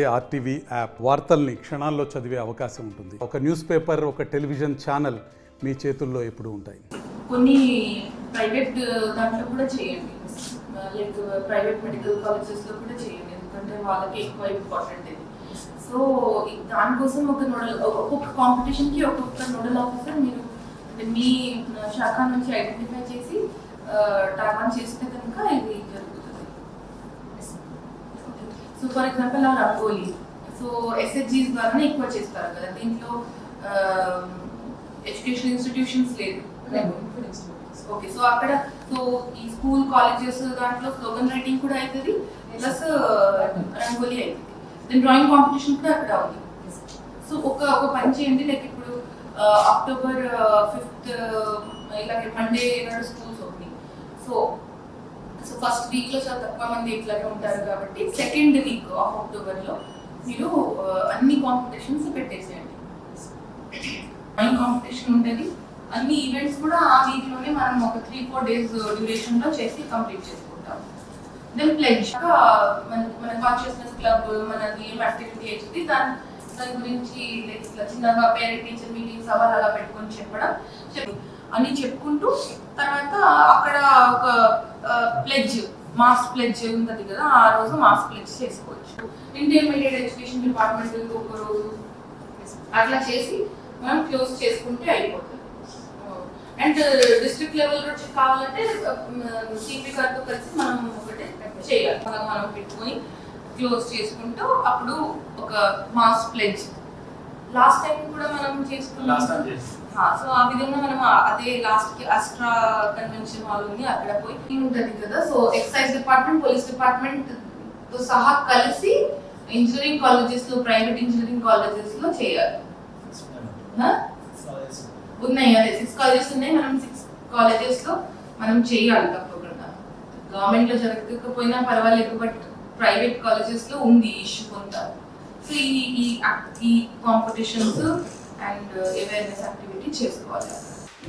RTV app వార్తల్ని క్షణాల్లో చదివే అవకాశం ఉంటుంది. ఒక న్యూస్ పేపర్, ఒక టెలివిజన్ ఛానల్ మీ చేతుల్లో ఎప్పుడూ ఉంటాయి. కొన్ని ప్రైవేట్ దాంట్లో కూడా చేయండి, లైక్ ప్రైవేట్ మెడికల్ కాలేజెస్లో కూడా చేయండి, ఎందుకంటే వాళ్ళకి ఎక్కువ ఇంపార్టెంట్ ఇది. సో దానికోసం ఒక నోడల్, ఒక్కొక్క కాంపిటీషన్కి ఒక్కొక్క నోడల్ ఆఫీసర్ మీరు మీ శాఖ నుంచి ఐడెంటిఫై చేసి ట్యాగ్ ఆన్ చేస్తే కనుక ఇది జరుగుతుంది. సో ఫర్ ఎగ్జాంపుల్ ఆ రంగోలీ, సో ఎస్హెచ్జీస్ ద్వారానే ఎక్కువ చేస్తారు కదా, దీంట్లో ఎడ్యుకేషన్ ఇన్స్టిట్యూషన్స్ లేదు. ఓకే, సో అక్కడ సో ఈ స్కూల్ కాలేజెస్ దాంట్లో స్లోగన్ రైటింగ్ కూడా అవుతుంది, ప్లస్ రంగోలీ అవుతుంది. దెన్ డ్రాయింగ్ కాంపిటీషన్ కూడా అక్కడ ఉంది. సో ఒక పని చేయండి, లైక్ ఇప్పుడు అక్టోబర్ 5th ఇలాగే మండే నాడు schools opening. So first week లో చాలా తక్కువ మంది ఇట్లాగే ఉంటారు కాబట్టి సెకండ్ వీక్ ఆఫ్ అక్టోబర్లో మీరు అన్ని కాంపిటీషన్స్ పెట్టేసేయండి. డ్రాయింగ్ కాంపిటీషన్ ఉంటుంది, అన్ని ఈవెంట్స్ కూడా ఆ వీక్ లోనే మనం ఒక 3-4 days డ్యూరేషన్ లో చేసి కంప్లీట్ చేసుకుంటాం. దెన్ ప్లెడ్జ్, మన కాన్షియస్నెస్ క్లబ్ మనది ఏం యాక్టివిటీ అవుతుంది దాని గురించి ఇట్లా చిన్నగా పేరెంట్ టీచర్ మీటింగ్స్ అలా పెట్టుకొని చెప్పడం అని చెప్పుకుంటూ, తర్వాత అక్కడ ఒక ప్లెడ్జ్, మాస్ ప్లెడ్జ్ ఉంటుంది కదా, ఆ రోజు మాస్ ప్లెడ్జ్ చేసుకోవచ్చు. ఇంటర్మీడియట్ ఎడ్యుకేషన్ డిపార్ట్మెంట్ ఒక రోజు అట్లా చేసి మనం క్లోజ్ చేసుకుంటే అయిపోతుంది. అండ్ డిస్ట్రిక్ట్ లెవెల్ కావాలంటే సిపి గారితో కలిసి మనం ఒకటి చేయాలి, మనం పెట్టుకొని క్లోజ్ చేసుకుంటూ అప్పుడు ఒక మాస్ ప్లెడ్జ్ లాస్ట్ టైం కూడా మనం చేసుకున్నాం. సో ఆ విధంగా మనం అదే లాస్ట్ కి అస్ట్రా కన్వెన్షన్ హాల్ ఉంది, అక్కడ పోయి ఉంటుంది కదా. So excise department, police department తో సహా కలిసి ఇంజనీరింగ్ కాలేజెస్ లో, ప్రైవేట్ ఇంజనీరింగ్ కాలేజెస్ లో చేయాలి. ఉన్నాయి, అదే 6 colleges ఉన్నాయి, మనం 6 colleges లో మనం చేయాలి తప్పకుండా. గవర్నమెంట్ లో జరగకపోయినా పర్వాలేదు, బట్ ప్రైవేట్ కాలేజెస్ లో ఉంది ఇష్యూ కొంత. సో ఈ కాంపిటీషన్స్ అండ్ అవేర్నెస్ యాక్టివిటీ చేసుకోవాలి.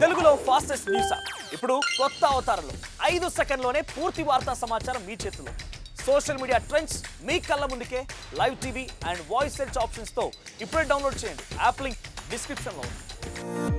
తెలుగులో ఫాస్టెస్ట్ న్యూస్ ఇప్పుడు కొత్త అవతారంలో 5 సెకండ్లోనే పూర్తి వార్తా సమాచారం మీ చేతిలో. సోషల్ మీడియా ట్రెండ్స్ మీ కళ్ళ ముందుకే live TV and voice search ఆప్షన్స్తో ఇప్పుడే డౌన్లోడ్ చేయండి. యాప్ లింక్ డిస్క్రిప్షన్లో ఉంది.